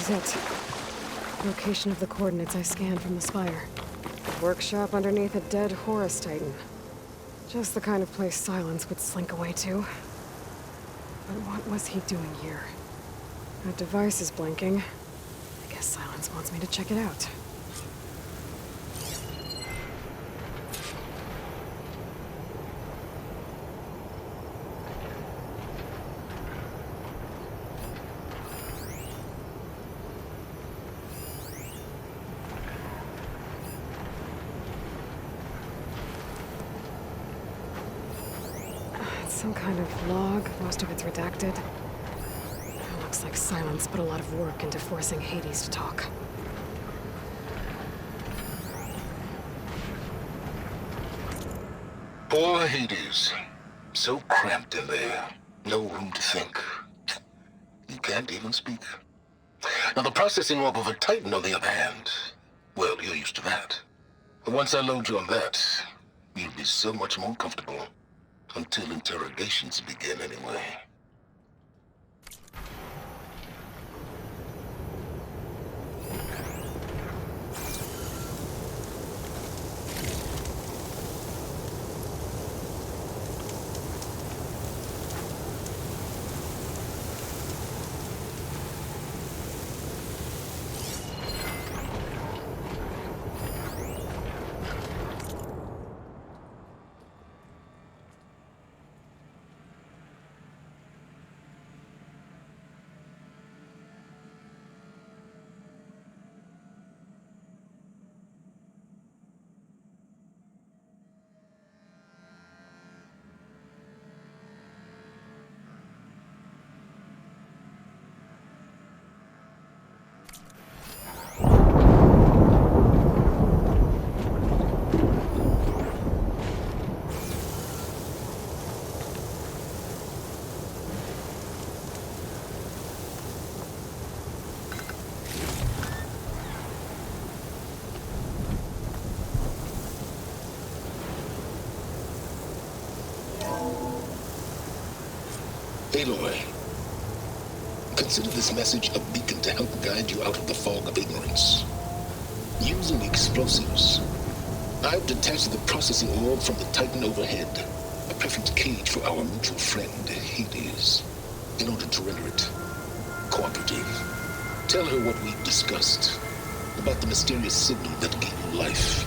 is it. Location of the coordinates I scanned from the spire. Workshop underneath a dead Horus Titan. Just the kind of place Silence would slink away to. But what was he doing here? That device is blinking. I guess Silence wants me to check it out. Some kind of log, most of it's redacted. It looks like Silence put a lot of work into forcing Hades to talk. Poor Hades. So cramped in there. No room to think. He can't even speak. Now the processing orb of a Titan, on the other hand, well, you're used to that. But once I load you on that, you'll be so much more comfortable. Until interrogations begin, anyway. Aloy, consider this message a beacon to help guide you out of the fog of ignorance. Using explosives, I've detached the processing orb from the Titan overhead, a perfect cage for our mutual friend, Hades, in order to render it cooperative. Tell her what we've discussed about the mysterious signal that gave you life.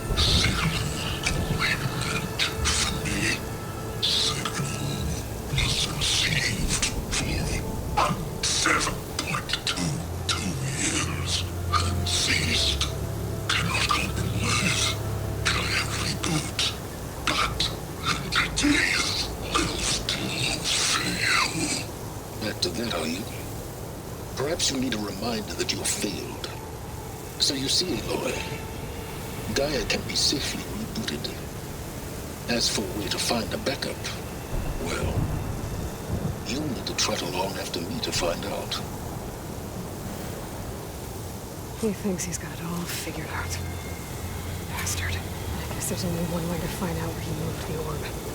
Perhaps you need a reminder that you have failed. So you see, Aloy, Gaia can be safely rebooted. As for a way to find a backup, well, you'll need to trot along after me to find out. He thinks he's got it all figured out. Bastard. I guess there's only one way to find out where he moved the orb.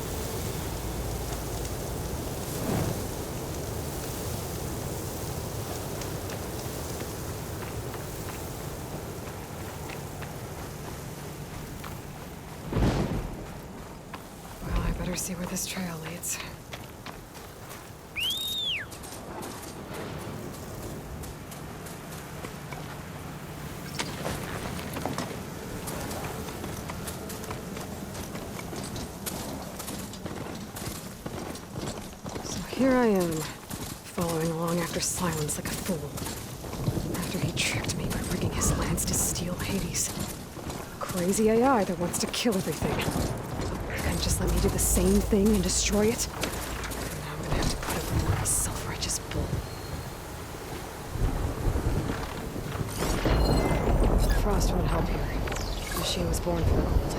See where this trail leads. So here I am, following along after Silence like a fool. After he tricked me by rigging his lance to steal Hades. Crazy AI that wants to kill everything. Just let me do the same thing and destroy it? Now I'm gonna have to put up with more self-righteous bull. Frost won't help here. The machine was born for the cold.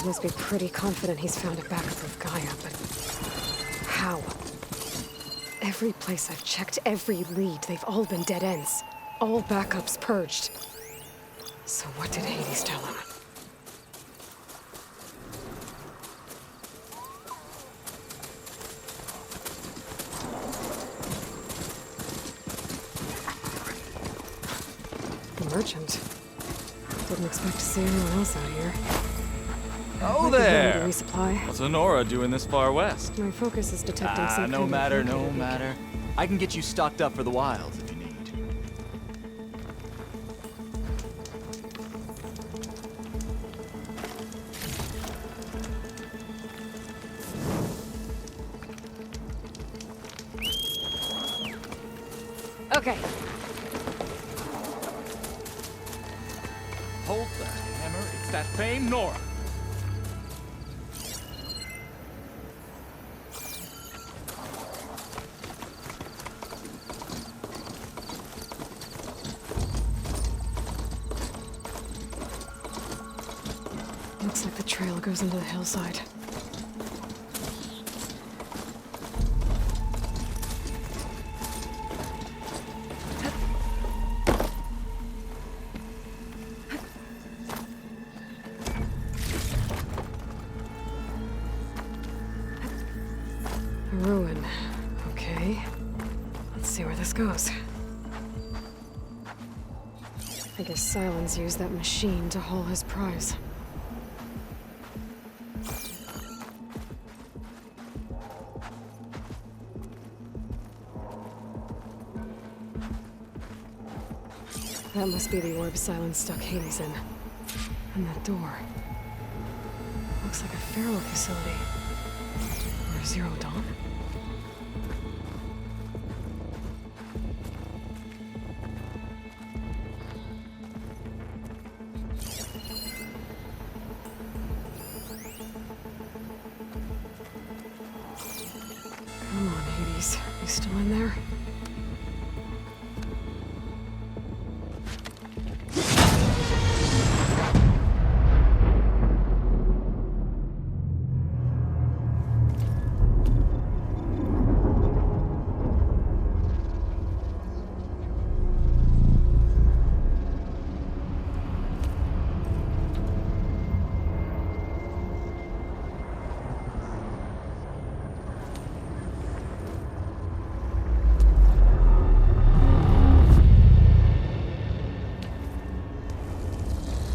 must be pretty confident he's found a backup of Gaia, but how? Every place I've checked, every lead, they've all been dead ends. All backups purged. So what did Hades tell him? The merchant. Didn't expect to see anyone else out here. Oh there! Resupply. What's Honora doing this far west? My focus is detecting some No kind matter, of no beacon. matter. I can get you stocked up for the wilds if you need. Okay. Hold the hammer, it's that famed Nora. Looks like the trail goes into the hillside. A ruin. Okay. Let's see where this goes. I guess Silence used that machine to haul his prize. That must be the orb Silence stuck Hades in. And that door. Looks like a Pharaoh facility. Or Zero Dawn? Come on, Hades. You still in there?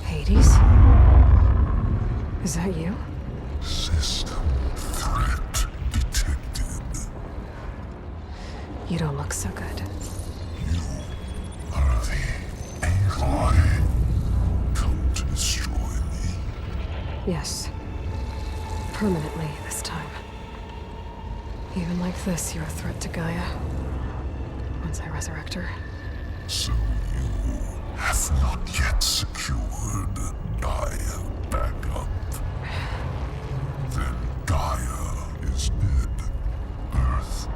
Hades? Is that you? System threat detected. You don't look so good. You are the Aloy. Come to destroy me. Yes. Permanently this time. Even like this, you're a threat to Gaia. Once I resurrect her. So you have not yet secured Gaia backup. Then Gaia is dead. Earth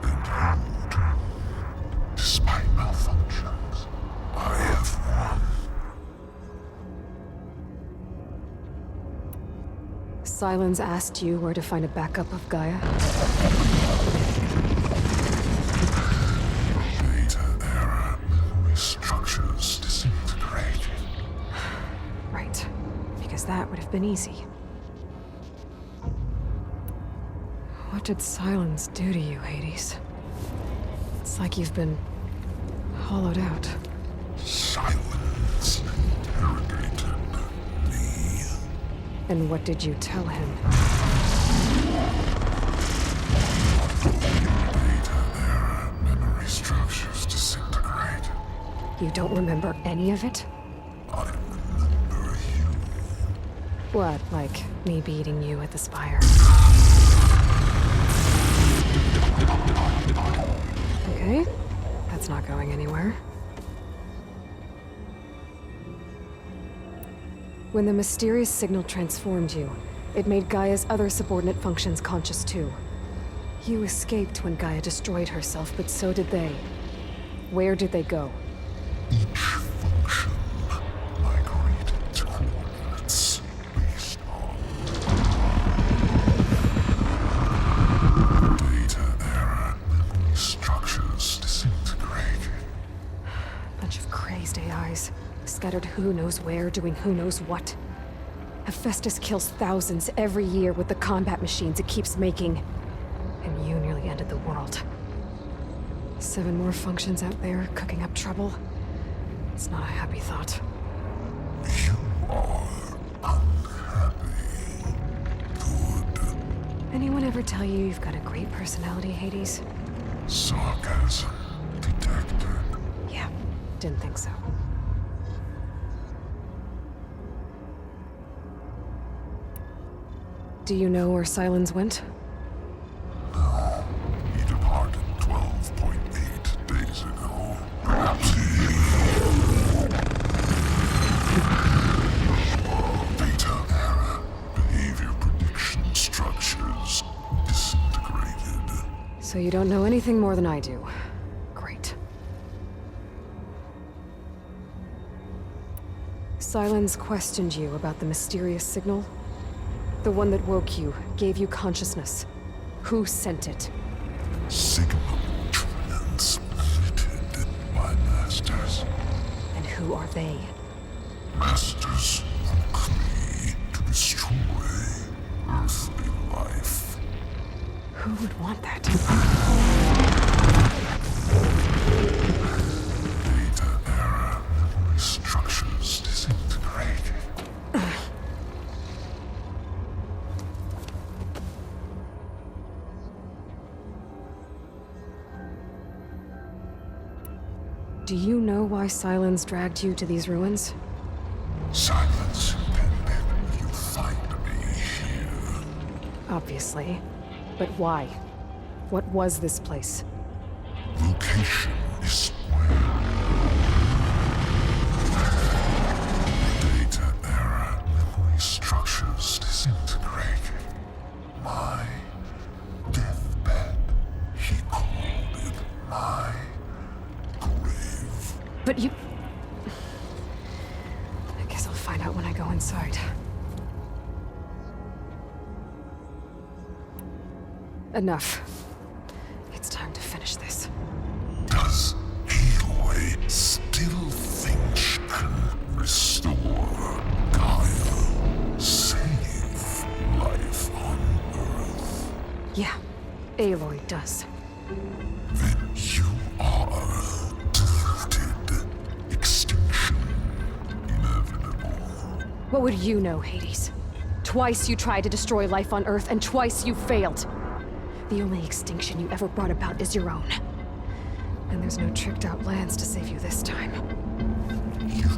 and you too. Despite malfunctions, I have won. Silence asked you where to find a backup of Gaia? Data error. Memory structures disintegrated. Right. Because that would have been easy. What did Silence do to you, Hades? It's like you've been hollowed out. Silence interrogated me. And what did you tell him? Data error. Memory structures disintegrated. You don't remember any of it? I remember you. What, like me beating you at the spire? Okay, that's not going anywhere. When the mysterious signal transformed you, it made Gaia's other subordinate functions conscious too. You escaped when Gaia destroyed herself, but so did they. Where did they go? Each function migrated to coordinates based on scattered who knows where, doing who knows what. Hephaestus kills thousands every year with the combat machines it keeps making. And you nearly ended the world. 7 more functions out there, cooking up trouble. It's not a happy thought. You are unhappy. Good. Anyone ever tell you you've got a great personality, Hades? Sarcasm detected. Yeah, didn't think so. Do you know where Silence went? No. He departed 12.8 days ago. Perhaps he... Data error. Behavior prediction structures disintegrated. So you don't know anything more than I do. Great. Silence questioned you about the mysterious signal? The one that woke you, gave you consciousness. Who sent it? Signal transmitted by masters. And who are they? Masters from Kree to destroy earthly life. Who would want that? Data error. Memory structures disintegrated. Do you know why Silence dragged you to these ruins? Silence intended you find me here. Obviously. But why? What was this place? Location is where. Data error. Memory structures disintegrated. My deathbed. He called it my grave. But you... I guess I'll find out when I go inside. Enough. It's time to finish this. Does Aloy still think she can restore Gaia? Save life on Earth? Yeah, Aloy does. Then you are deluded. Extinction inevitable. What would you know, Hades? Twice you tried to destroy life on Earth, and twice you failed. The only extinction you ever brought about is your own. And there's no tricked-out lands to save you this time. You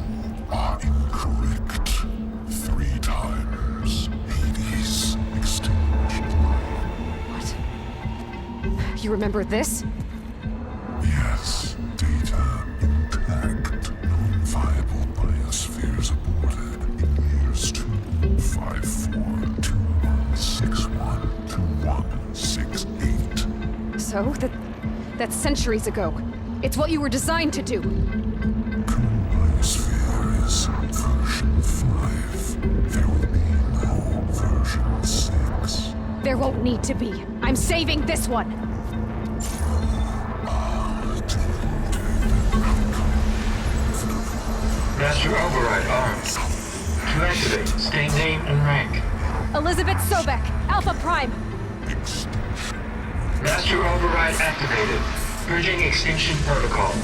are incorrect. 3 times. Hades extinction. What? You remember this? Yes, data intact. Non-viable biospheres aborted in years 254, 2161, 2168. So? That's centuries ago. It's what you were designed to do. Current biosphere is version 5. There will be no version 6. There won't need to be. I'm saving this one! Master override armed. To activate, state name and rank. Elizabeth Sobek, Alpha Prime! Master override activated. Purging extinction protocol.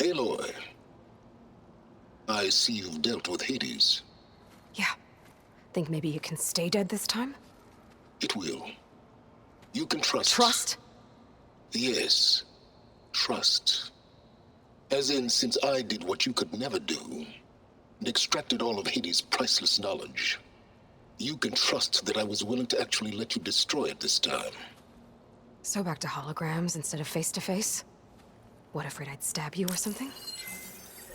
Aloy, I see you've dealt with Hades. Yeah. Think maybe you can stay dead this time? It will. You can trust. Trust? Yes. Trust. As in, since I did what you could never do, and extracted all of Hades' priceless knowledge, you can trust that I was willing to actually let you destroy it this time. So back to holograms instead of face-to-face? What, afraid I'd stab you or something?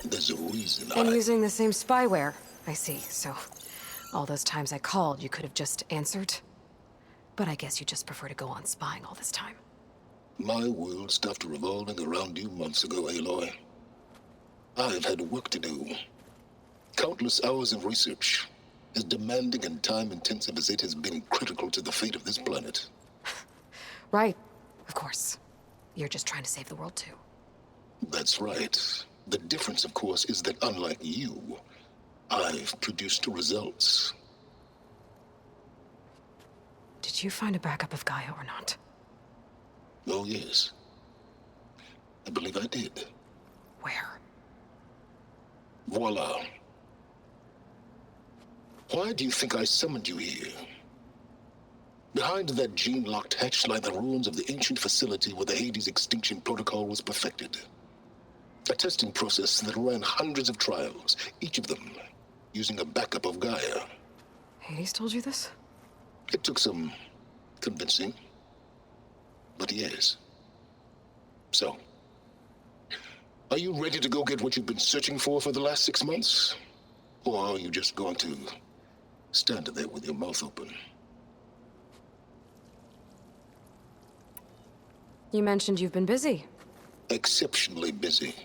There's a reason And using the same spyware. I see. So, all those times I called, you could have just answered? But I guess you just prefer to go on spying all this time. My world stopped revolving around you months ago, Aloy. I've had work to do. Countless hours of research, as demanding and time-intensive as it has been critical to the fate of this planet. Right. Of course. You're just trying to save the world, too. That's right. The difference, of course, is that unlike you, I've produced results. Did you find a backup of Gaia or not? Oh, yes. I believe I did. Where? Voila. Why do you think I summoned you here? Behind that gene-locked hatch lie the ruins of the ancient facility where the Hades extinction protocol was perfected. A testing process that ran hundreds of trials, each of them using a backup of Gaia. Hades told you this? It took some convincing, but yes. So, are you ready to go get what you've been searching for the last 6 months? Or are you just going to stand there with your mouth open? You mentioned you've been busy. Exceptionally busy.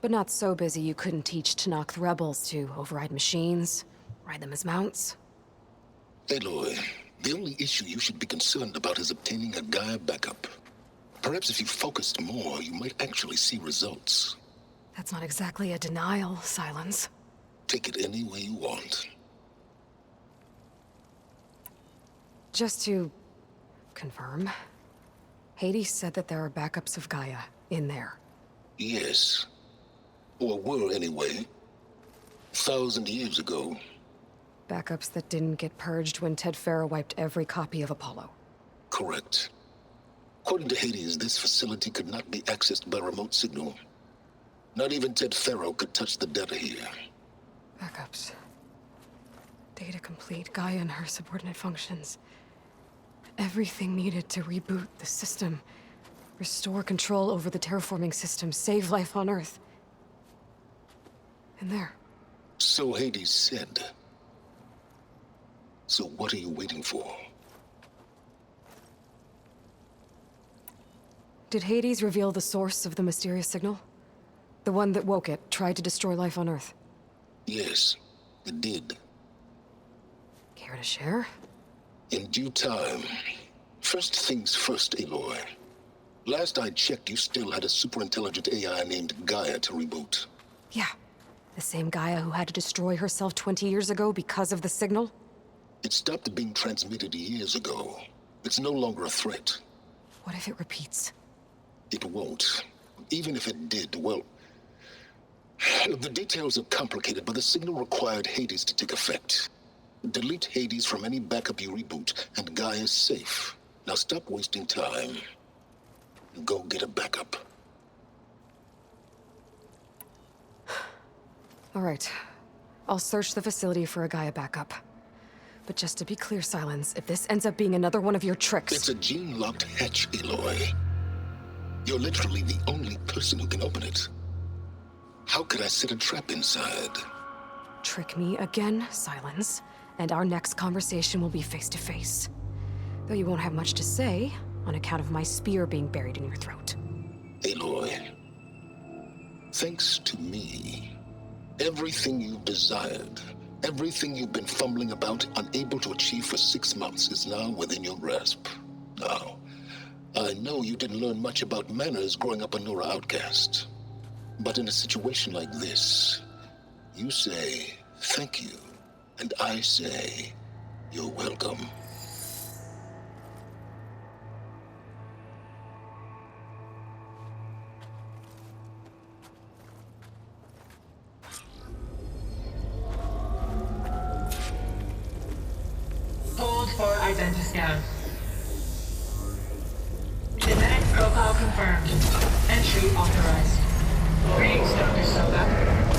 But not so busy you couldn't teach Tanakh the rebels to override machines, ride them as mounts. Aloy, the only issue you should be concerned about is obtaining a Gaia backup. Perhaps if you focused more, you might actually see results. That's not exactly a denial, Silence. Take it any way you want. Just to confirm, Hades said that there are backups of Gaia in there. Yes. Or were anyway. 1,000 years ago. Backups that didn't get purged when Ted Farrow wiped every copy of Apollo. Correct. According to Hades, this facility could not be accessed by remote signal. Not even Ted Farrow could touch the data here. Backups. Data complete, Gaia and her subordinate functions. Everything needed to reboot the system. Restore control over the terraforming system, save life on Earth. And there. So Hades said. So what are you waiting for? Did Hades reveal the source of the mysterious signal? The one that woke it, tried to destroy life on Earth? Yes, it did. Care to share? In due time. First things first, Aloy. Last I checked, you still had a super-intelligent AI named Gaia to reboot. Yeah. The same Gaia who had to destroy herself 20 years ago because of the signal? It stopped being transmitted years ago. It's no longer a threat. What if it repeats? It won't. Even if it did, well... The details are complicated, but the signal required Hades to take effect. Delete Hades from any backup you reboot, and Gaia's safe. Now stop wasting time. And go get a backup. All right. I'll search the facility for a Gaia backup. But just to be clear, Silence, if this ends up being another one of your tricks... It's a gene-locked hatch, Aloy. You're literally the only person who can open it. How could I set a trap inside? Trick me again, Silence, and our next conversation will be face-to-face. Though you won't have much to say, on account of my spear being buried in your throat. Aloy, thanks to me, everything you've desired, everything you've been fumbling about, unable to achieve for 6 months, is now within your grasp. Now, I know you didn't learn much about manners growing up a Nora outcast. But in a situation like this, you say, thank you, and I say, you're welcome. Hold for identity scan. Genetic profile confirmed. Entry authorized. Greetings, Dr. Soga.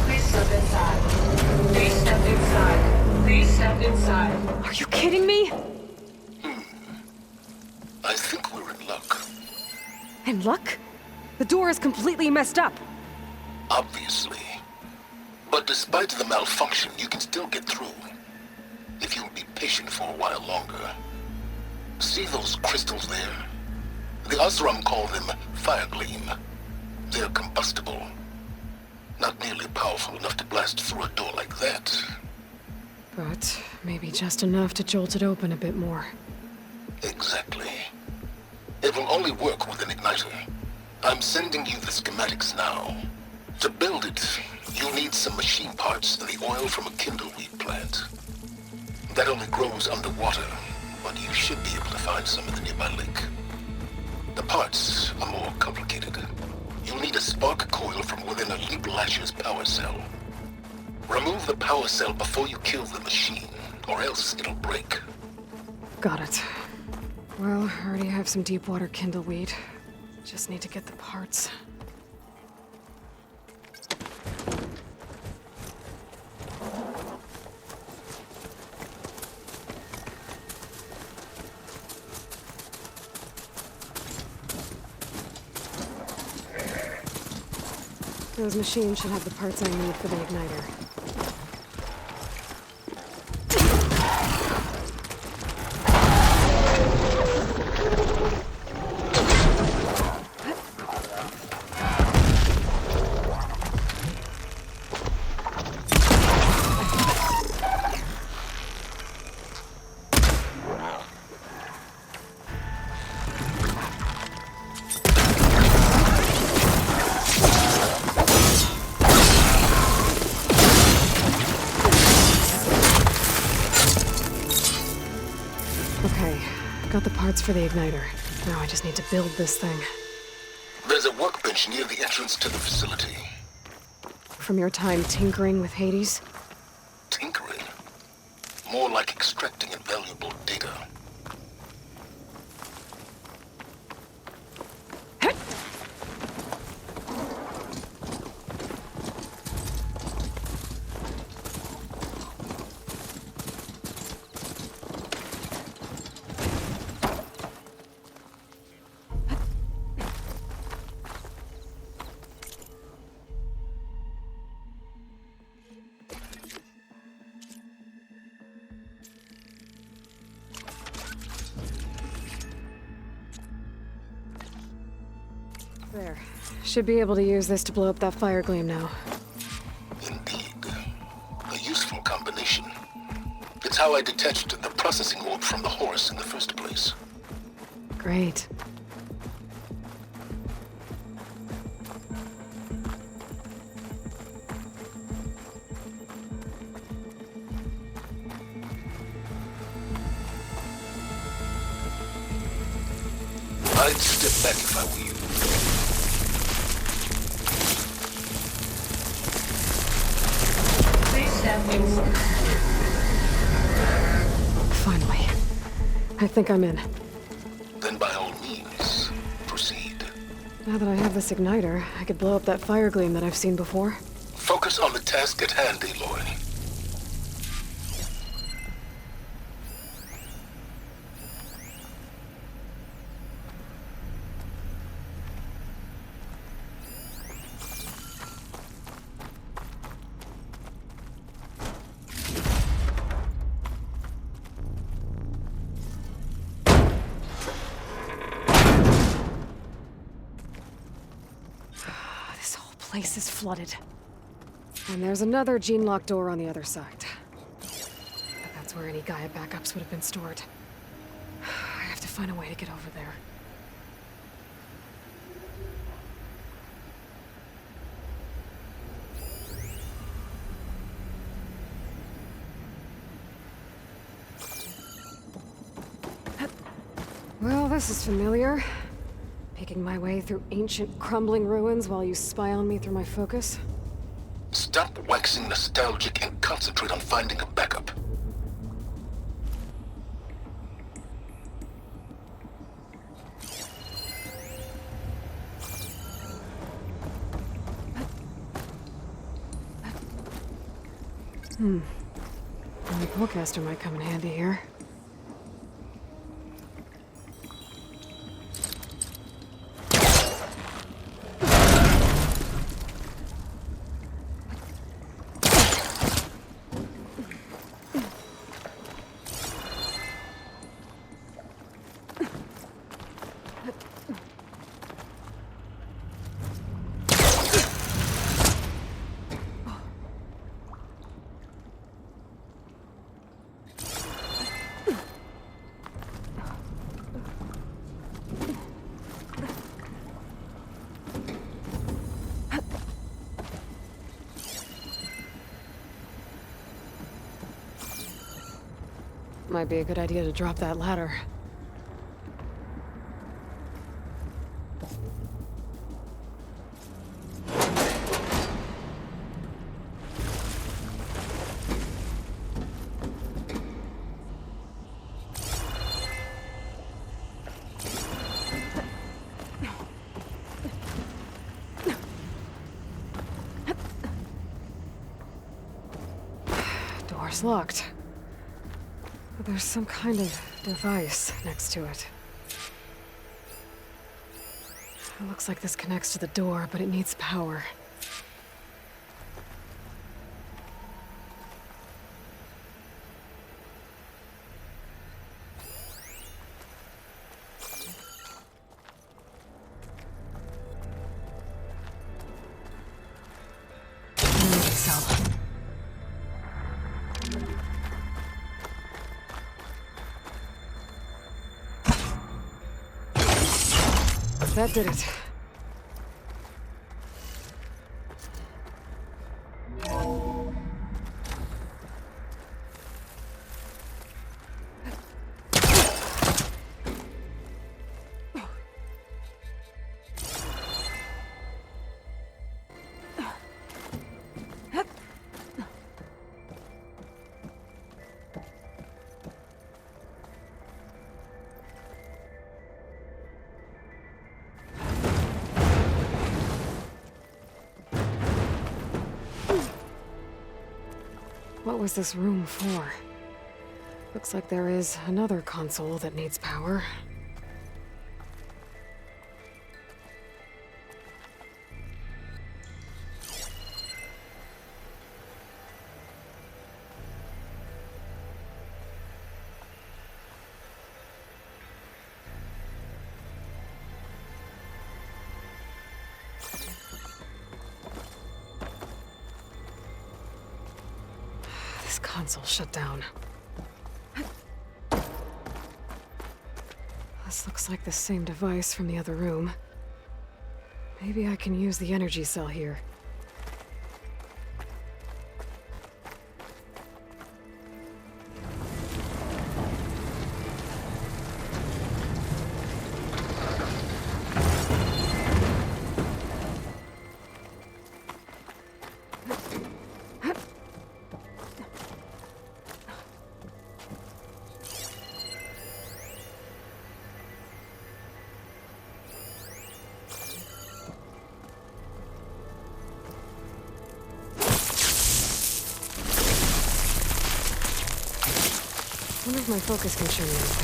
Please step inside. Please step inside. Please step inside. Are you kidding me? I think we're in luck. In luck? The door is completely messed up. Obviously. But But despite the malfunction, you can still get through. If you'll be patient for a while longer. See those crystals there? The Osram call them fire gleam. They're combustible. Not nearly powerful enough to blast through a door like that. But maybe just enough to jolt it open a bit more. Exactly. It will only work with an igniter. I'm sending you the schematics now. To build it, you'll need some machine parts and the oil from a kindleweed plant. That only grows underwater, but you should be able to find some in the nearby lake. The parts are more complicated. You'll need a spark coil from within a Leap Lasher's power cell. Remove the power cell before you kill the machine, or else it'll break. Got it. Well, I already have some deep water kindleweed. Just need to get the parts. Those machines should have the parts I need for the igniter. Got the parts for the igniter. Now I just need to build this thing. There's a workbench near the entrance to the facility. From your time tinkering with Hades? Tinkering? More like extracting invaluable data. There. Should be able to use this to blow up that fire gleam now. Indeed. A useful combination. It's how I detached the processing orb from the horse in the first place. Great. I'd step back if I were you. Please stand inside. Finally. I think I'm in. Then by all means, proceed. Now that I have this igniter, I could blow up that fire gleam that I've seen before. Focus on the task at hand, Aloy. Place is flooded. And there's another gene-lock door on the other side. But that's where any Gaia backups would have been stored. I have to find a way to get over there. Well, this is familiar. Picking my way through ancient, crumbling ruins while you spy on me through my focus. Stop waxing nostalgic and concentrate on finding a backup. The Polecaster might come in handy here. Might be a good idea to drop that ladder. Door's locked. There's some kind of device next to it. It looks like this connects to the door, but it needs power. Energy cell. That did it. What was this room for? Looks like there is another console that needs power. This console shut down. This looks like the same device from the other room. Maybe I can use the energy cell here. I wonder if my focus can show me anything.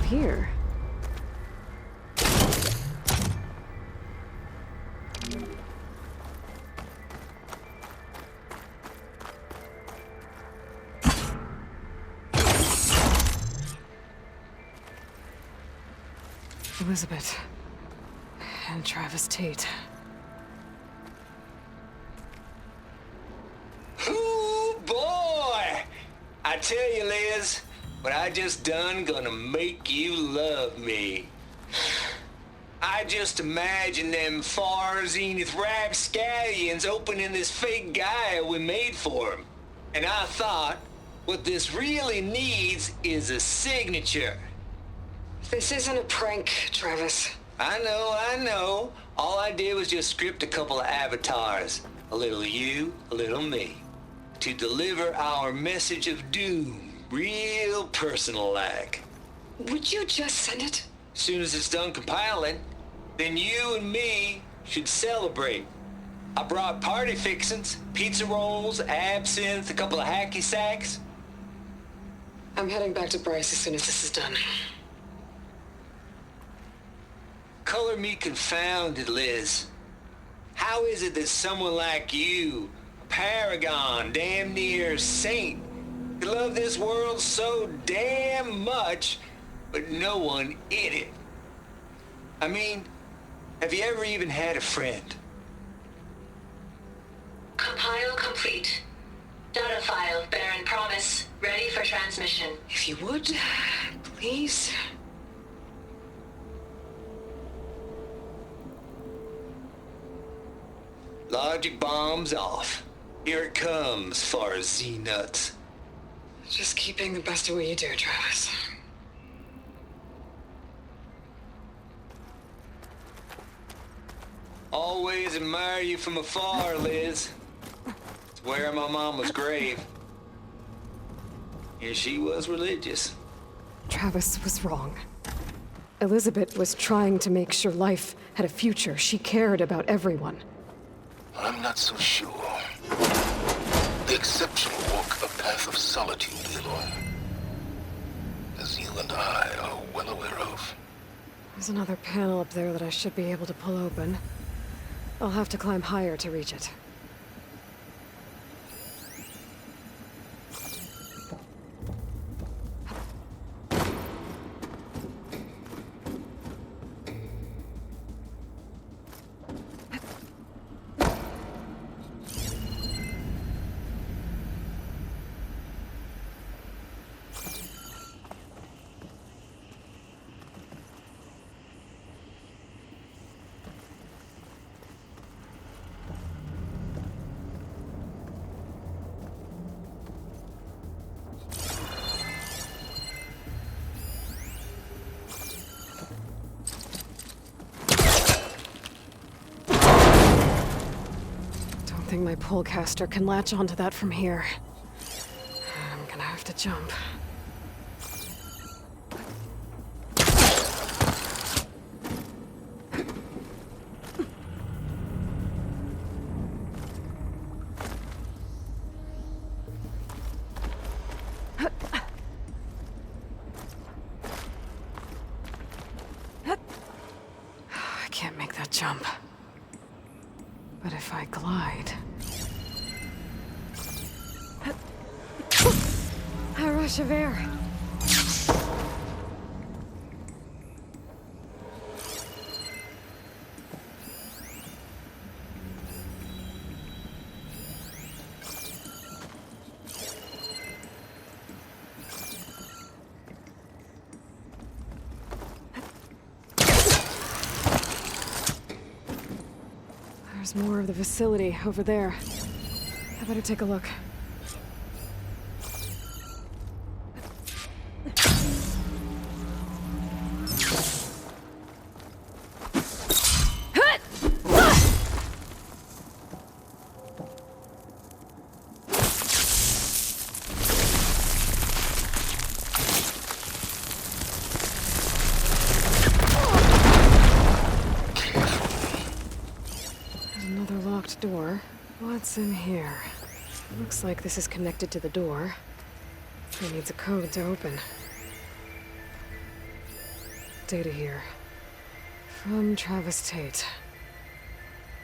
Here. Elizabeth and Travis Tate. Ooh, boy! I tell you, Liz, what I just done gonna make you love me. I just imagine them far zenith rapscallions opening this fake Gaia we made for 'em. And I thought, What this really needs is a signature. This isn't a prank, Travis. I know. All I did was just script a couple of avatars. A little you, a little me. To deliver our message of doom, real personal-like. Would you just send it? Soon as it's done compiling, then you and me should celebrate. I brought party fixings, pizza rolls, absinthe, a couple of hacky sacks. I'm heading back to Bryce as soon as this is done. Color me confounded, Liz. How is it that someone like you, a paragon, damn near saint, could love this world so damn much, but no one in it? I mean, have you ever even had a friend? Compile complete. Data file, Baron Promise, ready for transmission. If you would, please. Logic bombs off. Here it comes, far as Z-nuts. Just keep being the best at what you do, Travis. Always admire you from afar, Liz. It's where my mama's grave. And she was religious. Travis was wrong. Elizabeth was trying to make sure life had a future. She cared about everyone. I'm not so sure. The exceptional walk a path of solitude, Aloy. As you and I are well aware of. There's another panel up there that I should be able to pull open. I'll have to climb higher to reach it. I think my pullcaster can latch onto that from here. I'm gonna have to jump. I can't make that jump. But if I glide... A rush of air. There's more of the facility over there. I better take a look. Door. What's in here? Looks like this is connected to the door. It needs a code to open. Data here. From Travis Tate.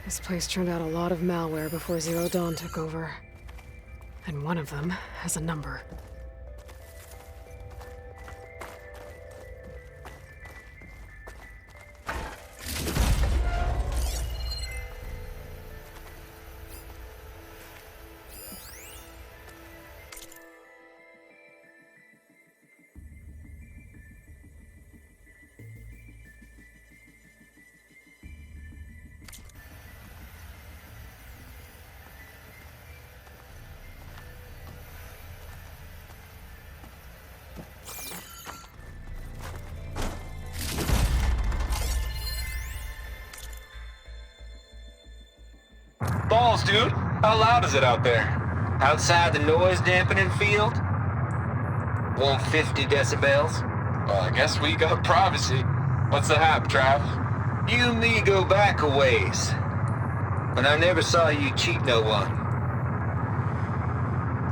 This place turned out a lot of malware before Zero Dawn took over. And one of them has a number. decibels, dude. How loud is it out there? Outside the noise dampening field? 150 decibels. Well, I guess we got privacy. What's the hap, Trav? You and me go back a ways. But I never saw you cheat no one.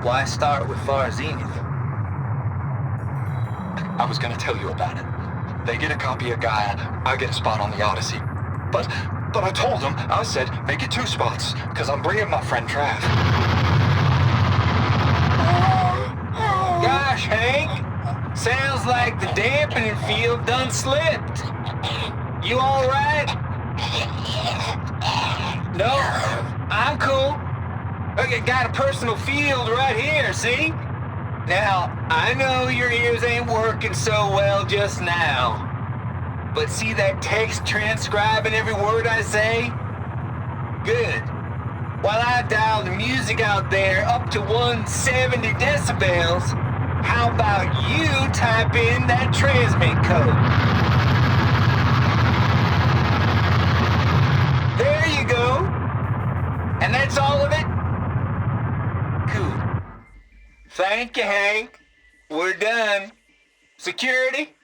Why start with Far Zenith? I was gonna tell you about it. They get a copy of Gaia, I get a spot on the Odyssey. But I told them, I said, make it 2 spots, because I'm bringing my friend Trav. Gosh, Hank. Sounds like the dampening field done slipped. You all right? No, I'm cool. Okay, got a personal field right here, see? Now, I know your ears ain't working so well just now. But see that text transcribing every word I say? Good. While I dial the music out there up to 170 decibels, how about you type in that transmit code? There you go. And that's all of it? Cool. Thank you, Hank. We're done. Security?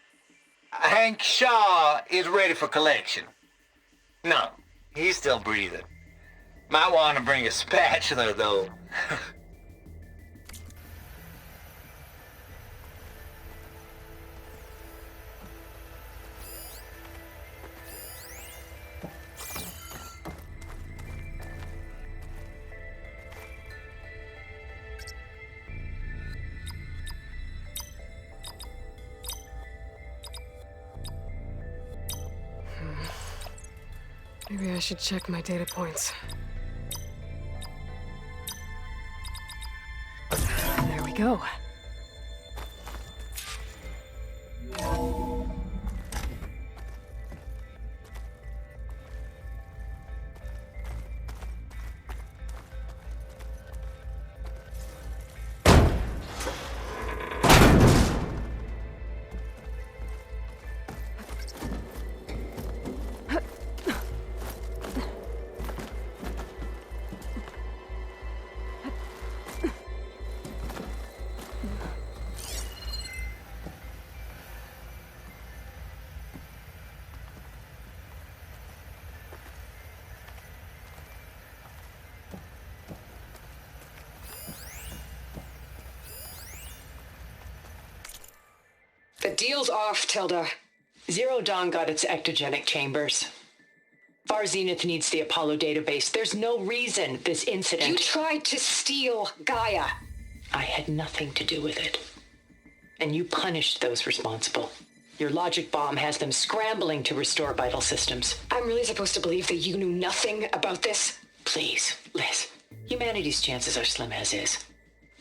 Hank Shaw is ready for collection. No, he's still breathing. Might want to bring a spatula, though. Maybe I should check my data points. There we go. The deal's off, Tilda. Zero Dawn got its ectogenic chambers. Far Zenith needs the Apollo database. There's no reason this incident... You tried to steal Gaia. I had nothing to do with it. And you punished those responsible. Your logic bomb has them scrambling to restore vital systems. I'm really supposed to believe that you knew nothing about this? Please, Liz. Humanity's chances are slim as is.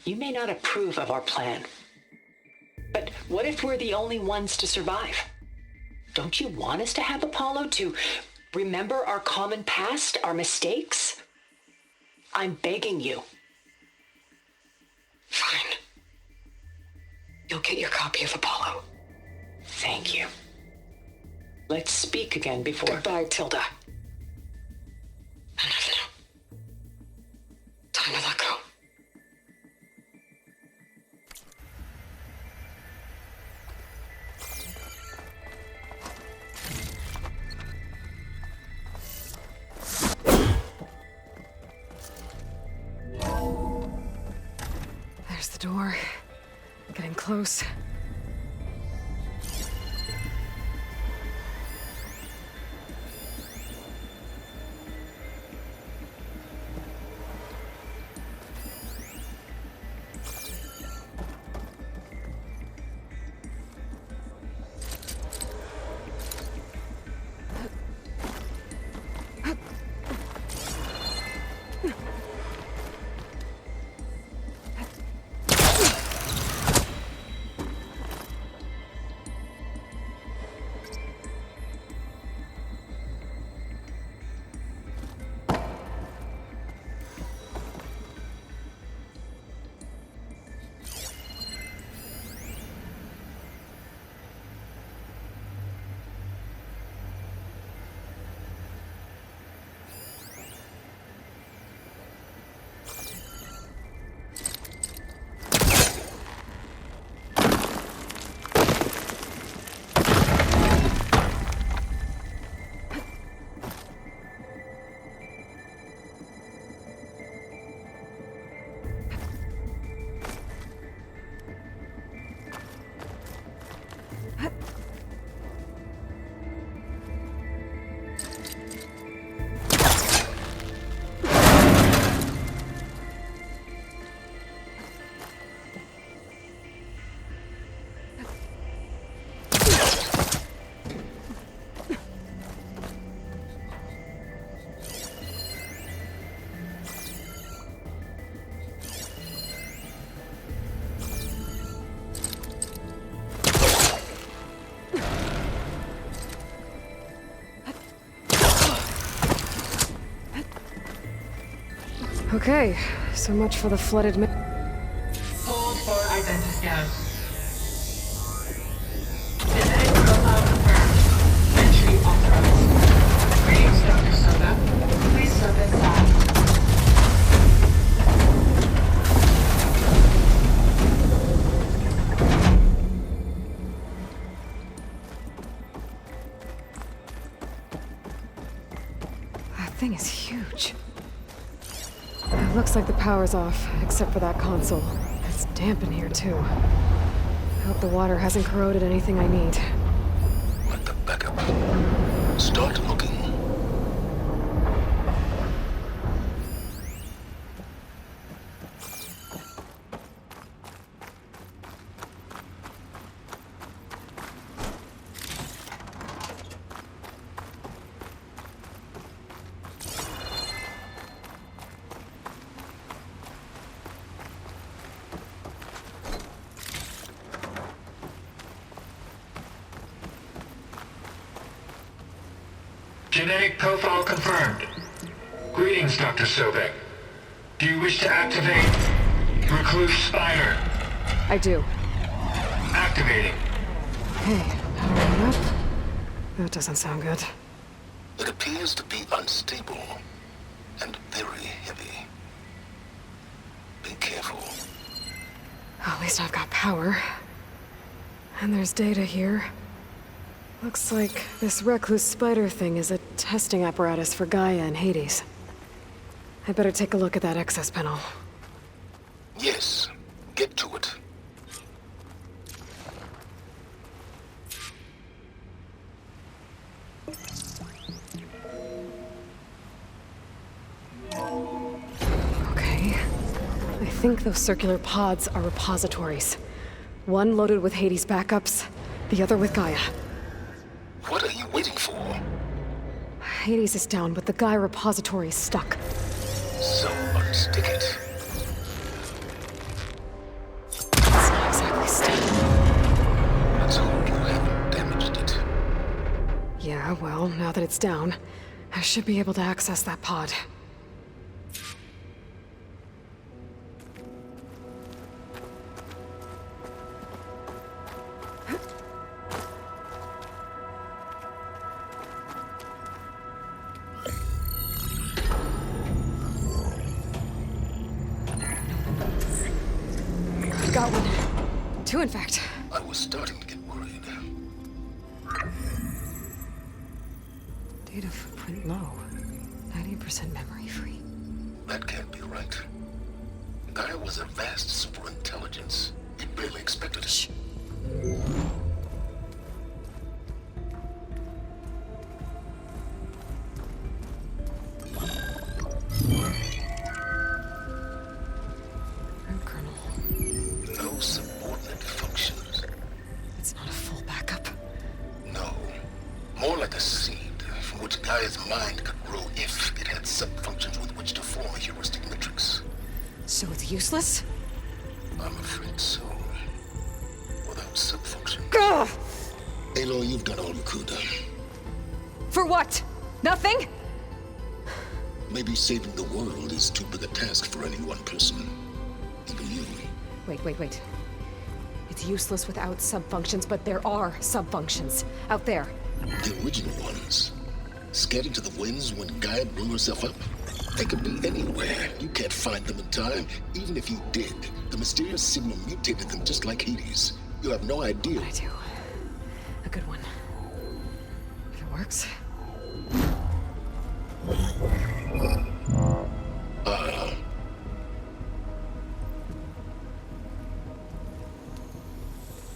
You may not approve of our plan. But what if we're the only ones to survive? Don't you want us to have Apollo to remember our common past, our mistakes? I'm begging you. Fine. You'll get your copy of Apollo. Thank you. Let's speak again before... Goodbye, Tilda. Enough now. Time to let go. There's the door. Getting close. Okay, so much for the flooded Hold for identiscan. Genetic profile confirmed. Entry authorized. Greetings, Dr. Soda. Please step inside. That thing is huge. It looks like the power's off, except for that console. It's damp in here, too. I hope the water hasn't corroded anything I need. Like the backup. Start looking. Genetic profile confirmed. Greetings, Dr. Sobek. Do you wish to activate Recluse Spider? I do. Activating. Hey, powering up? That doesn't sound good. It appears to be unstable and very heavy. Be careful. At least I've got power. And there's data here. Looks like this recluse spider thing is a testing apparatus for Gaia and Hades. I'd better take a look at that access panel. Yes, get to it. Okay. I think those circular pods are repositories. One loaded with Hades backups, the other with Gaia. What are you waiting for? Hades is down, but the Gaia repository is stuck. So unstick it. It's not exactly stable. Let's hope you haven't damaged it. Yeah, well, now that it's down, I should be able to access that pod. Got one. Two, in fact. I was starting to get worried. Data footprint low. 90% memory free. That can't be right. Gaia was a vast superintelligence. We barely expected it. Shh. Colonel. No subordinate functions. It's not a full backup. No. More like a seed from which Gaia's mind could grow if it had sub-functions with which to form a heuristic matrix. So it's useless? I'm afraid so. Without sub-function. Ugh! Aloy, you've done all you could. For what? Nothing? Maybe saving the world is too big a task for any one person. Even you. Wait. It's useless without sub-functions, but there are sub-functions out there. The original ones. Scattered to the winds when Gaia blew herself up. They could be anywhere. You can't find them in time. Even if you did, the mysterious signal mutated them just like Hades. You have no idea. I do. A good one. If it works.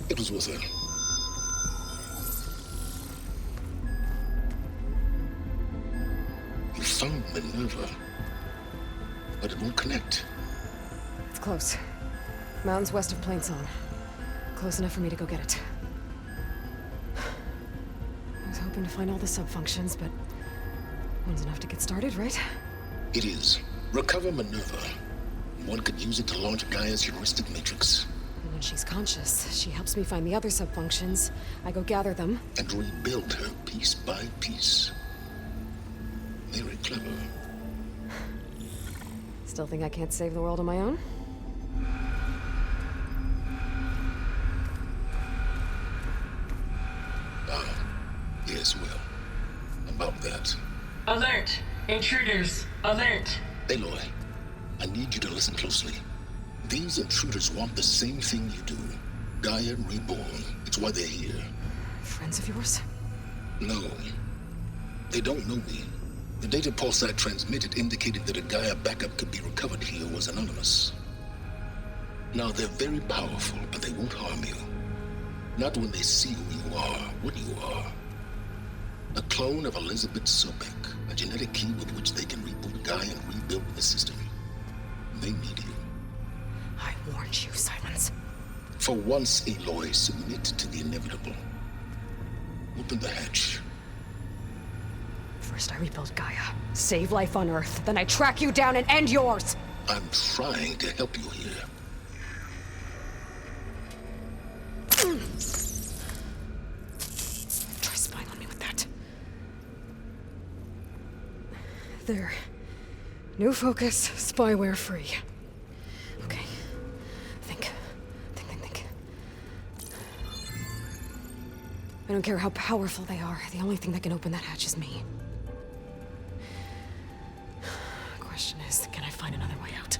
It was worth it. You found Minerva, but it won't connect. It's close. Mountains west of Plainsong. Close enough for me to go get it. I was hoping to find all the sub-functions, but one's enough to get started, right? It is. Recover Minerva. One could use it to launch Gaia's heuristic matrix. And when she's conscious, she helps me find the other sub-functions. I go gather them. And rebuild her piece by piece. Very clever. Still think I can't save the world on my own? Yes, well, about that. Alert! Intruders! Alert! Aloy, I need you to listen closely. These intruders want the same thing you do. Gaia reborn. It's why they're here. Friends of yours? No. They don't know me. The data pulse I transmitted indicated that a Gaia backup could be recovered here was anonymous. Now, they're very powerful, but they won't harm you. Not when they see who you are, what you are. A clone of Elizabeth Sobek, a genetic key with which they can reboot Gaia and rebuild the system. They need you. I warned you, Silence. For once, Aloy, submit to the inevitable. Open the hatch. First I rebuild Gaia, save life on Earth, then I track you down and end yours! I'm trying to help you here. Try spying on me with that. There. New focus, spyware free. Okay. Think. I don't care how powerful they are. The only thing that can open that hatch is me. Question is, can I find another way out?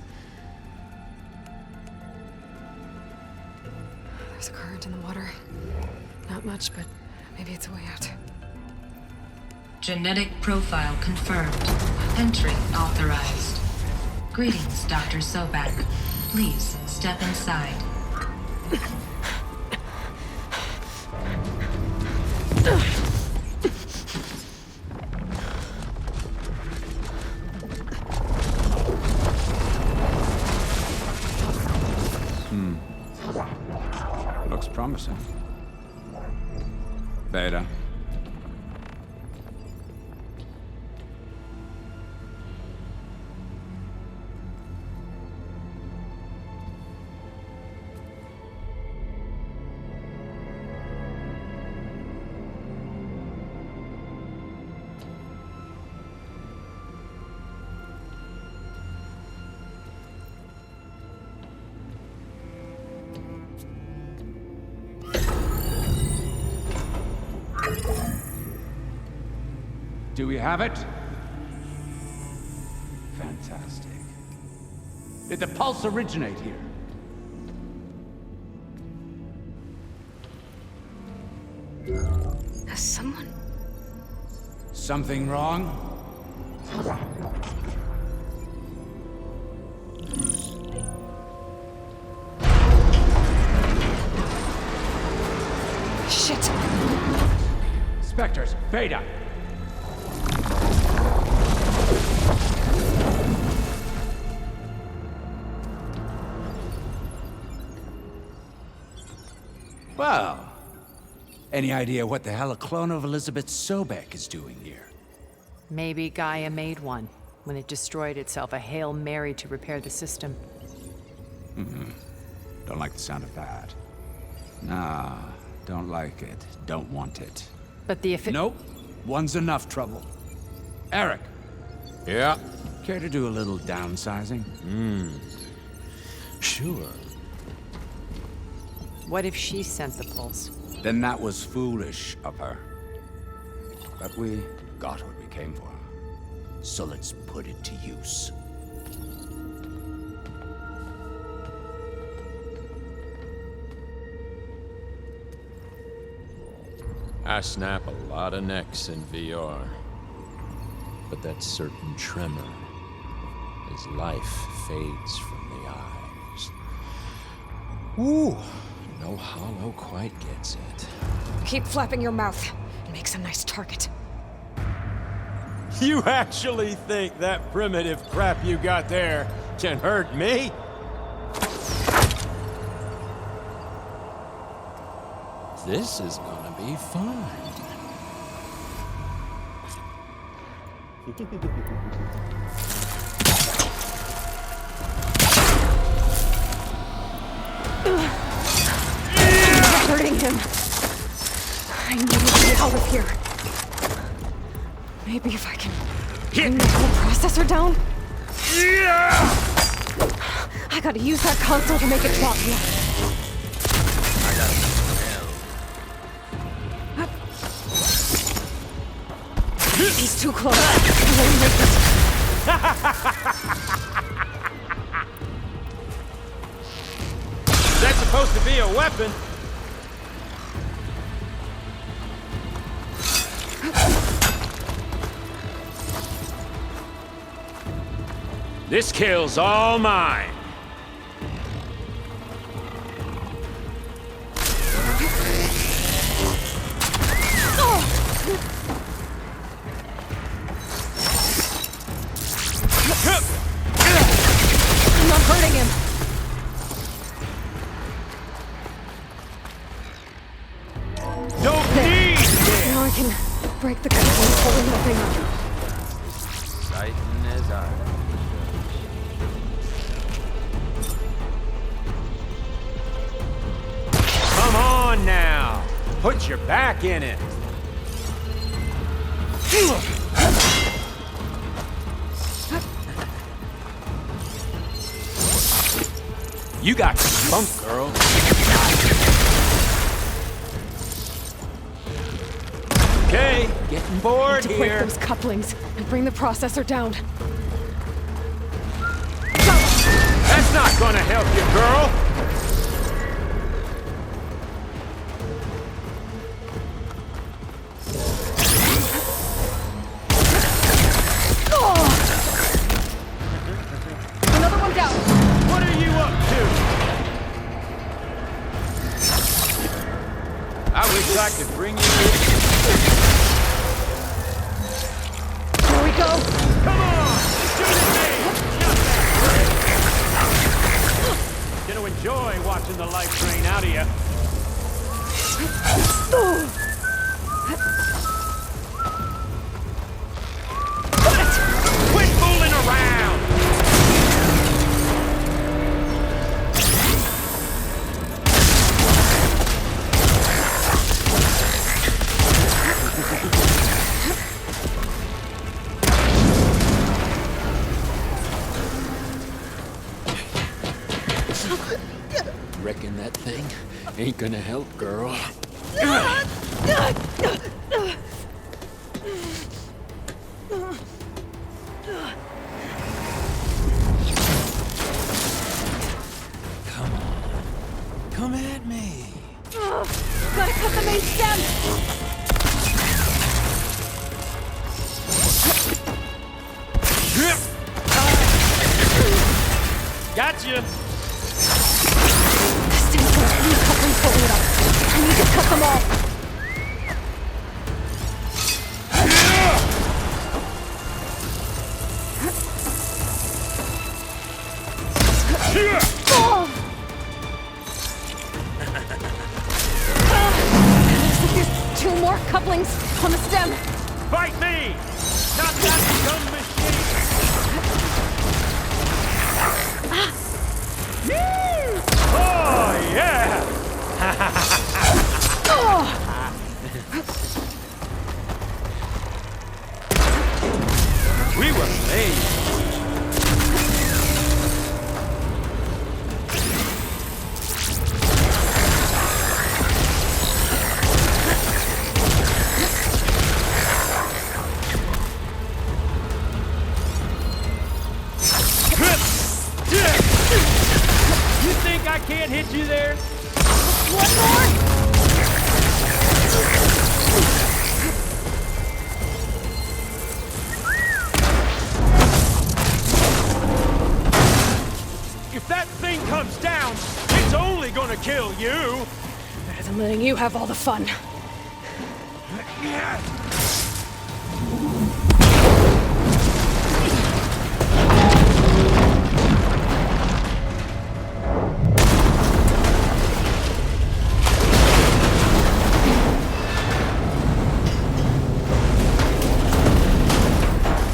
There's a current in the water. Not much, but maybe it's a way out. Genetic profile confirmed. Entry authorized. Greetings, Dr. Sobek. Please step inside. Looks promising. Beta. Do we have it? Fantastic. Did the pulse originate here? Has someone... Something wrong? Shit! Spectres, Beta! Well, any idea what the hell a clone of Elizabeth Sobek is doing here? Maybe Gaia made one when it destroyed itself, a Hail Mary to repair the system. Don't like the sound of that. Nah, don't like it. Don't want it. But the Nope. One's enough trouble. Eric. Yeah? Care to do a little downsizing? Sure. What if she sent the pulse? Then that was foolish of her. But we got what we came for. So let's put it to use. I snap a lot of necks in VR. But that certain tremor as life fades from the eyes. Ooh, no hollow quite gets it. Keep flapping your mouth. It makes a nice target. You actually think that primitive crap you got there can hurt me? This is gonna be fun. Hurting him. I need to get out of here. Maybe if I can bring the whole processor down? I gotta use that console to make it drop me. He's too close. I won't make it. That's supposed to be a weapon. This kill's all mine. I'm not hurting him. Don't need this. Now I can break the coupling holding the thing up. Tighten as iron. Come on now. Put your back in it. You got spunk, girl. Okay, getting bored To break here. those couplings and bring the processor down. That's not gonna help you, girl. Another one down. What are you up to? I wish I could bring you in. There we go. Come on! Shoot at me! Gonna enjoy watching the life drain out of you. Quit fooling around! Reckon that thing ain't gonna help, girl. Come on. Come at me. Gotta cut the main stem. Gotcha. Stem's got 3 couplings holding it up. I need to cut them all. Oh! Looks like there's 2 more couplings on the stem. Fight me! Not that dumb machine! Oh, yeah! We were late. You think I can't hit you there? One more? If that thing comes down, it's only gonna kill you. Better than letting you have all the fun.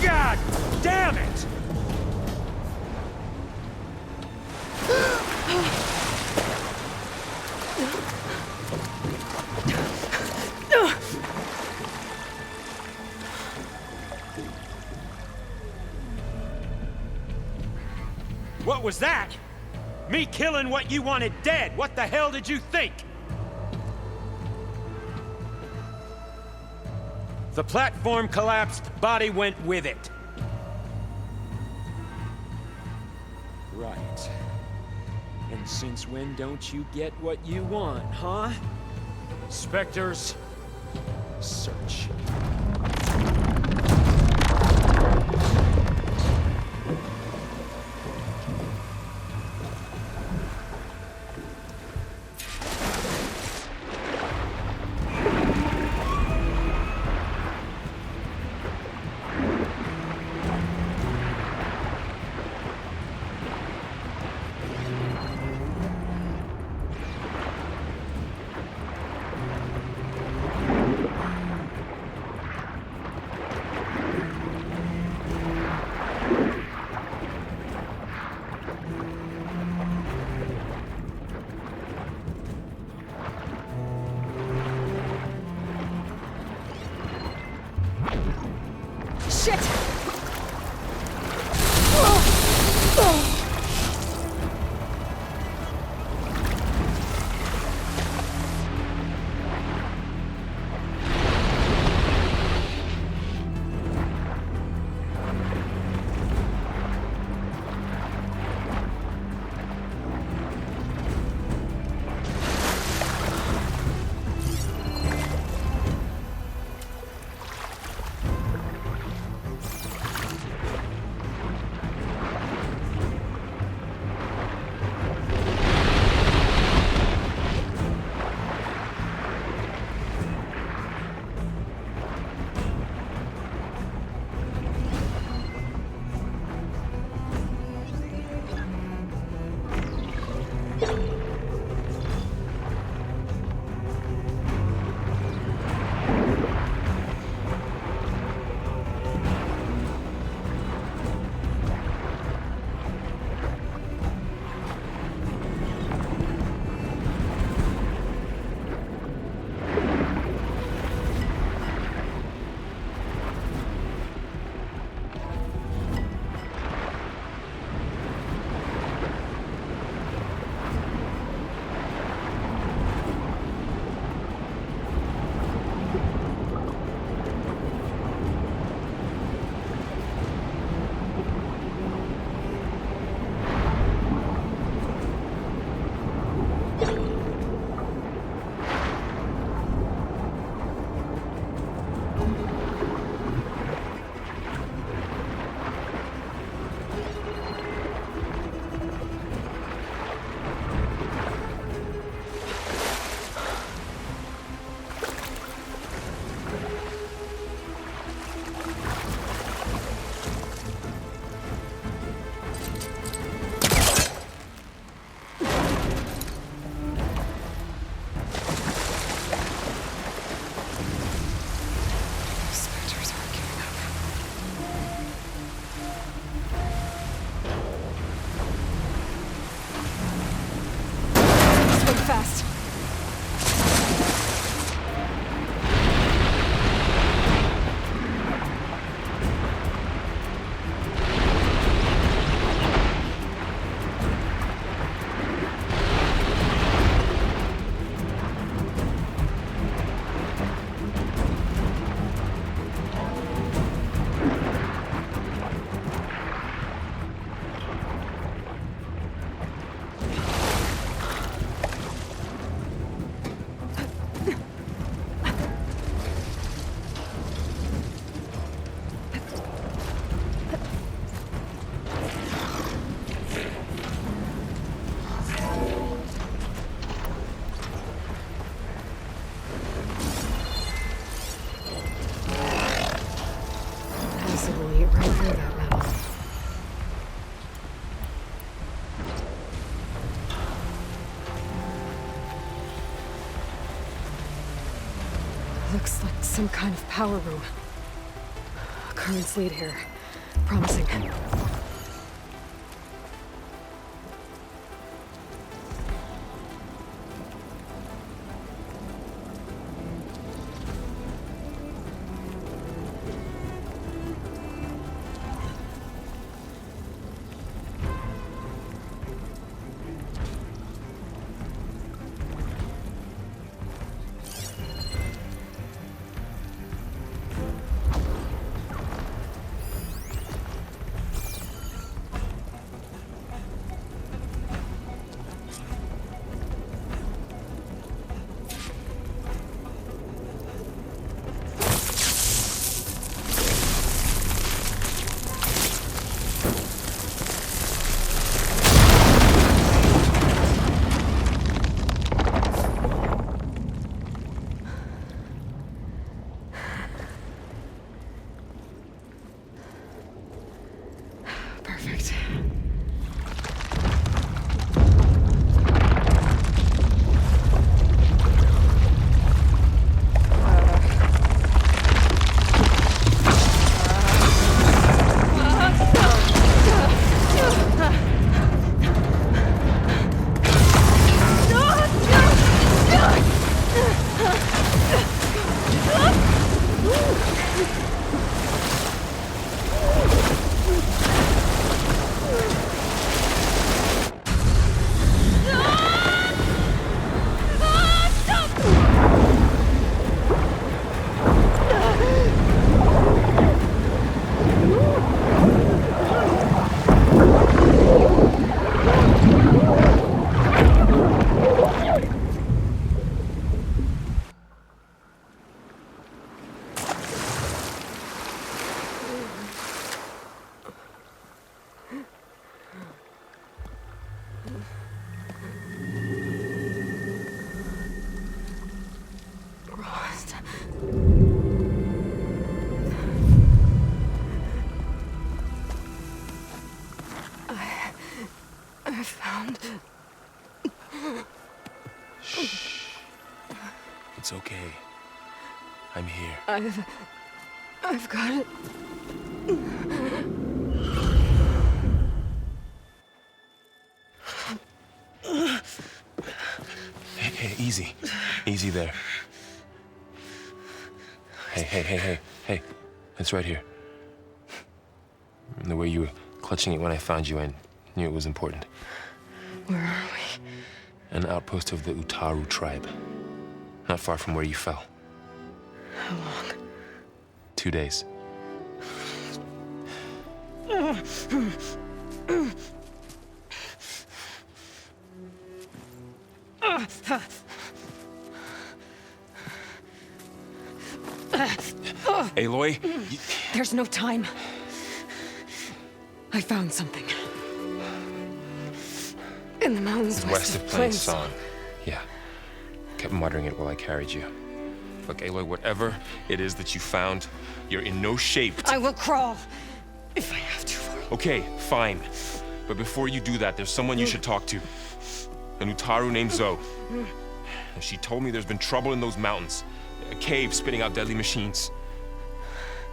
God damn it! was that? Me killing what you wanted dead. What the hell did you think? The platform collapsed, body went with it. Right. And since when don't you get what you want, huh? Spectres, search. Shit! Fast. Looks like some kind of power room. Currents lead here. Promising. Rost. I found... Shh. It's okay. I'm here. I've got it. Hey, easy. Easy there. Hey. It's right here. And the way you were clutching it when I found you, I knew it was important. Where are we? An outpost of the Utaru tribe. Not far from where you fell. How long? 2 days. Aloy? There's no time. I found something. In the mountains West of Plainsong. Yeah. Kept muttering it while I carried you. Look, Aloy, whatever it is that you found, you're in no shape to... I will crawl, if I have to. Okay, fine. But before you do that, there's someone you should talk to. An Utaru named Zoe. And she told me there's been trouble in those mountains. A cave spitting out deadly machines.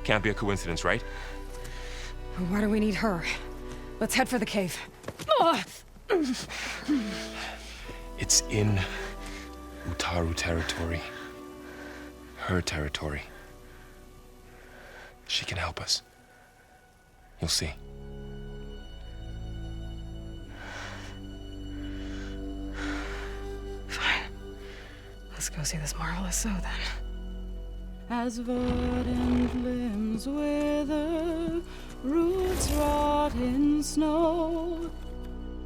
Can't be a coincidence, right? Why do we need her? Let's head for the cave. It's in Utaru territory. Her territory. She can help us. You'll see. Fine. Let's go see this marvelous Zoe then. As verdant limbs wither, roots rot in snow,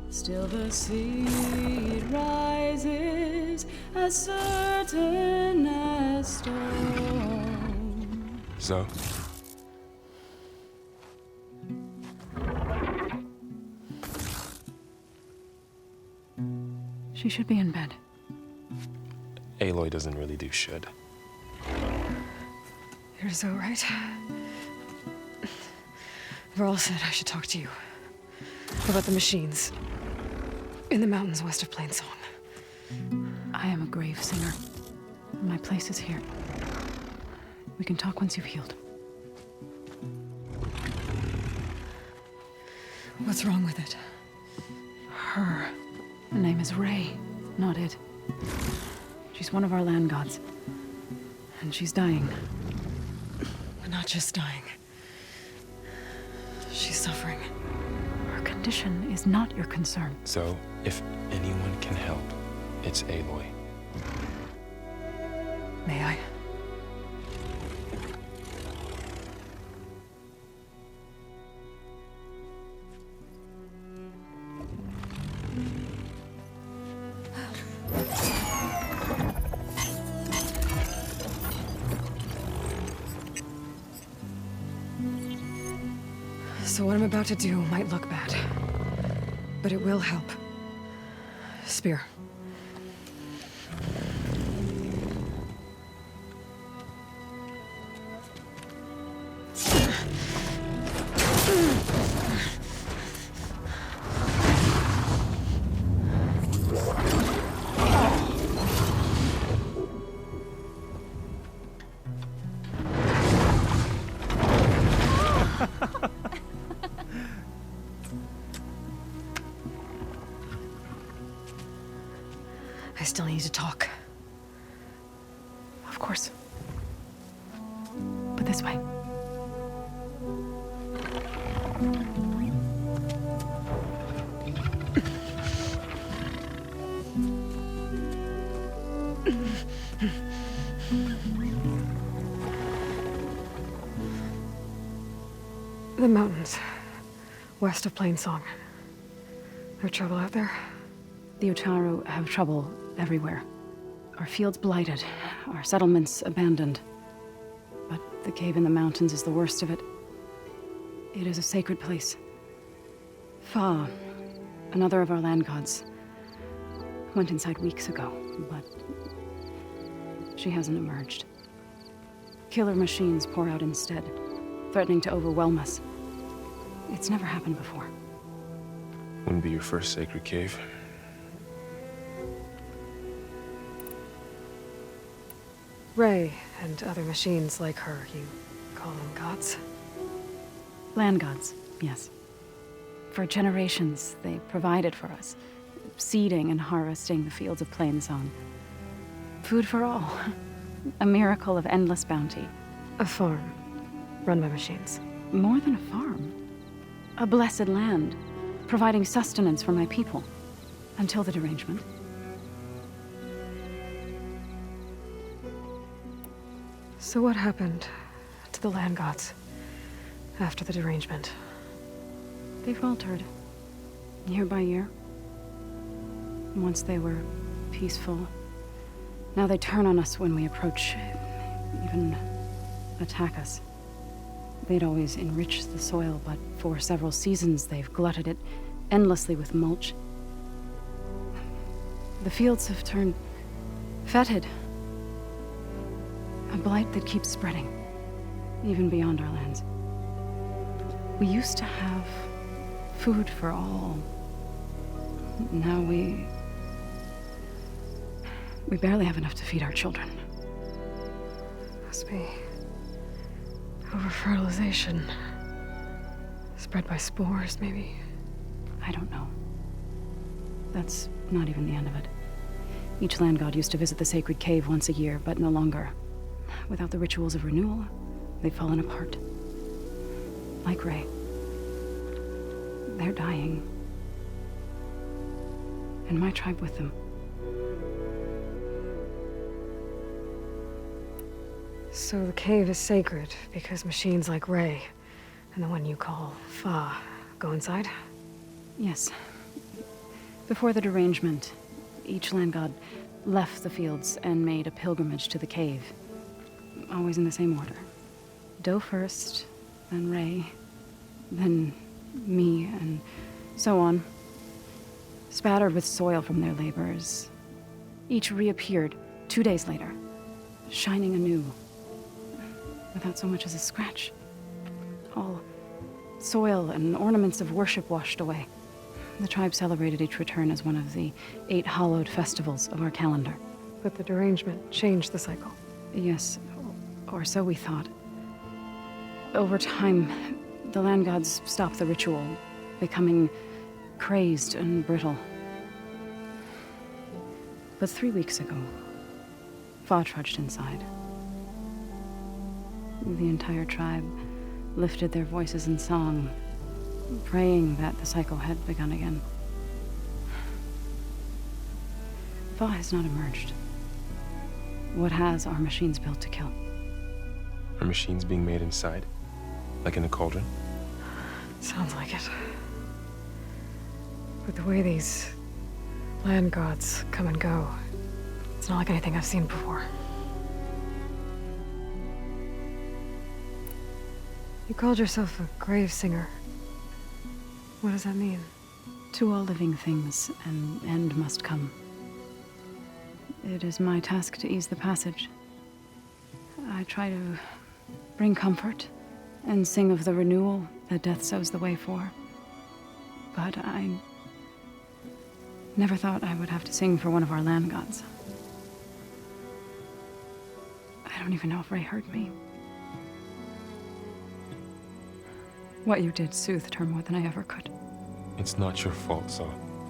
still the seed rises as certain as stone. Zoe? She should be in bed. Aloy doesn't really do should. You're Zoe, right? Varl said I should talk to you about the machines in the mountains west of Plainsong. I am a grave singer. My place is here. We can talk once you've healed. What's wrong with it? Her. Her name is Ray, not it. She's one of our land gods. And she's dying. But not just dying. She's suffering. Her condition is not your concern. So, if anyone can help, it's Aloy. May I? So what I'm about to do might look bad, but it will help. Spear. I still need to talk. Of course. But this way. The mountains, west of Plainsong. There's trouble out there? The Utaru have trouble everywhere. Our fields blighted, our settlements abandoned. But the cave in the mountains is the worst of it. It is a sacred place. Fa, Another of our land gods went inside weeks ago, but she hasn't emerged. Killer machines pour out instead, threatening to overwhelm us. It's never happened before. Wouldn't be your first sacred cave. Ray and other machines like her, you call them gods? Land gods, yes. For generations, they provided for us, seeding and harvesting the fields of Plainsong. Food for all. A miracle of endless bounty. A farm, run by machines. More than a farm. A blessed land, providing sustenance for my people. Until the derangement. So what happened to the land gods after the derangement? They faltered, year by year. Once they were peaceful. Now they turn on us when we approach, even attack us. They'd always enriched the soil, but for several seasons they've glutted it endlessly with mulch. The fields have turned fetid. A blight that keeps spreading, even beyond our lands. We used to have food for all. Now we barely have enough to feed our children. Must be over-fertilization. Spread by spores, maybe? I don't know. That's not even the end of it. Each land god used to visit the sacred cave once a year, but no longer. Without the rituals of renewal, they've fallen apart. Like Ray. They're dying. And my tribe with them. So the cave is sacred because machines like Ray and the one you call Fa go inside? Yes. Before the derangement, each land god left the fields and made a pilgrimage to the cave. Always in the same order. Do first, then Ray, then me, and so on. Spattered with soil from their labors. Each reappeared 2 days later, shining anew. Without so much as a scratch. All soil and ornaments of worship washed away. The tribe celebrated each return as one of the 8 hallowed festivals of our calendar. But the derangement changed the cycle. Yes, or so we thought. Over time, the land gods stopped the ritual, becoming crazed and brittle. But 3 weeks ago, Fa trudged inside. The entire tribe lifted their voices in song, praying that the cycle had begun again. Fa has not emerged. What has are machines built to kill? Are machines being made inside? Like in a cauldron? Sounds like it. But the way these land gods come and go, it's not like anything I've seen before. You called yourself a grave singer. What does that mean? To all living things, an end must come. It is my task to ease the passage. I try to bring comfort and sing of the renewal that death sows the way for. But I never thought I would have to sing for one of our land gods. I don't even know if Ray heard me. What you did soothed her more than I ever could. It's not your fault, Saw.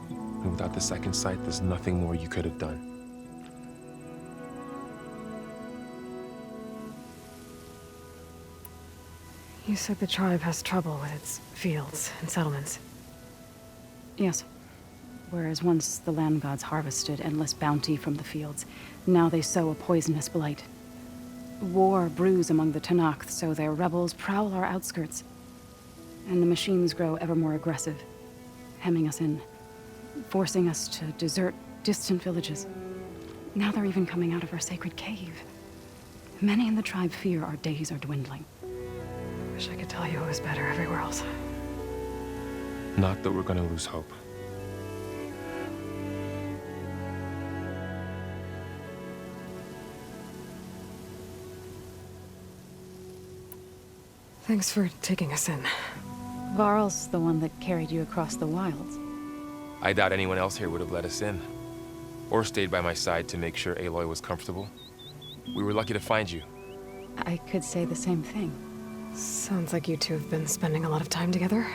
And without the second sight, there's nothing more you could have done. You said the tribe has trouble with its fields and settlements. Yes. Whereas once the land gods harvested endless bounty from the fields, now they sow a poisonous blight. War brews among the Tenakth, so their rebels prowl our outskirts. And the machines grow ever more aggressive, hemming us in, forcing us to desert distant villages. Now they're even coming out of our sacred cave. Many in the tribe fear our days are dwindling. Wish I could tell you it was better everywhere else. Not that we're gonna lose hope. Thanks for taking us in. Varl's the one that carried you across the wilds. I doubt anyone else here would have let us in. Or stayed by my side to make sure Aloy was comfortable. We were lucky to find you. I could say the same thing. Sounds like you two have been spending a lot of time together.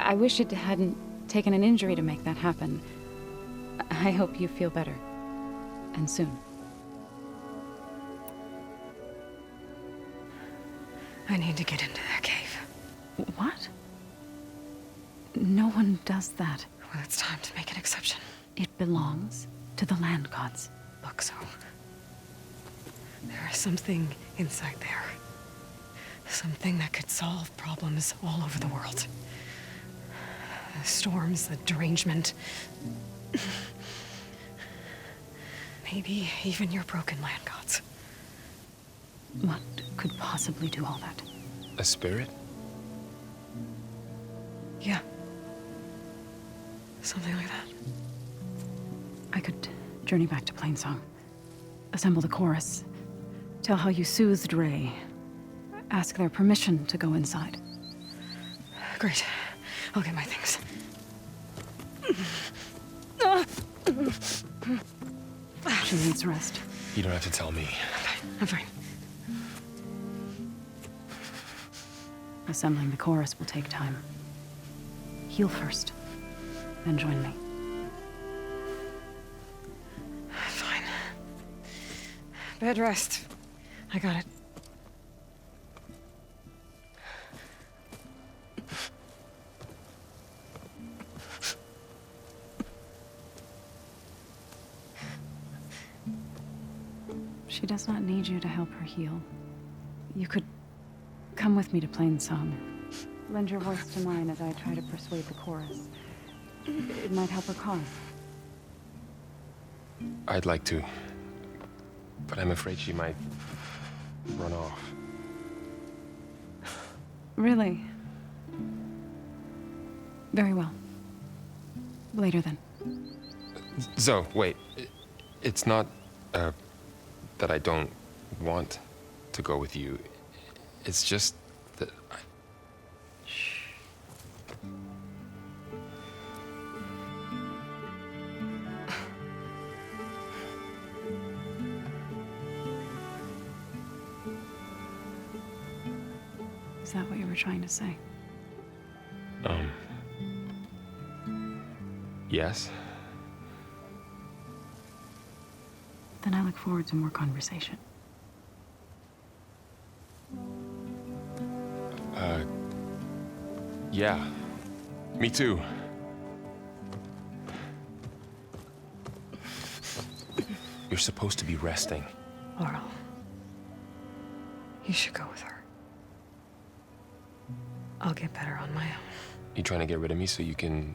I wish it hadn't taken an injury to make that happen. I hope you feel better. And soon. I need to get into that cave. What? No one does that. Well, it's time to make an exception. It belongs to the land gods. Look, so... there is something inside there. Something that could solve problems all over the world. The storms, the derangement. Maybe even your broken land gods. What could possibly do all that? A spirit? Yeah. Something like that. I could journey back to Plainsong. Assemble the chorus. Tell how you soothed Ray. Ask their permission to go inside. Great. I'll get my things. She needs rest. You don't have to tell me. I'm fine. Assembling the chorus will take time. Heal first, then join me. Fine. Bed rest. I got it. She does not need you to help her heal. You could come with me to Plainsong. Lend your voice to mine as I try to persuade the chorus. It might help her cause. I'd like to. But I'm afraid she might run off. Really? Very well. Later then. Zoe, wait. It's not, that I don't want to go with you. It's just that I... Shh. Is that what you were trying to say? Yes? Then I look forward to more conversation. Yeah. Me too. You're supposed to be resting. Laurel. You should go with her. I'll get better on my own. You trying to get rid of me so you can...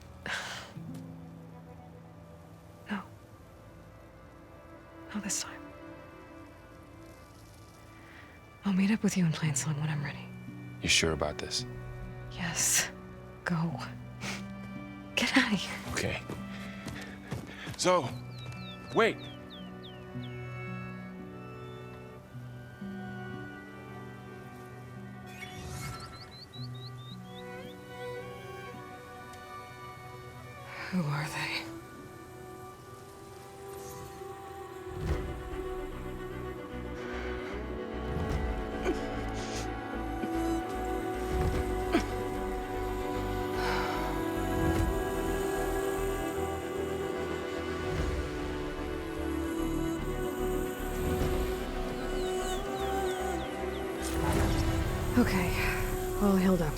No. Not this time. I'll meet up with you in Plainsong when I'm ready. You sure about this? Yes. Go. Get out of here. Okay. Zoe! Wait! Who are they? Okay, all healed up.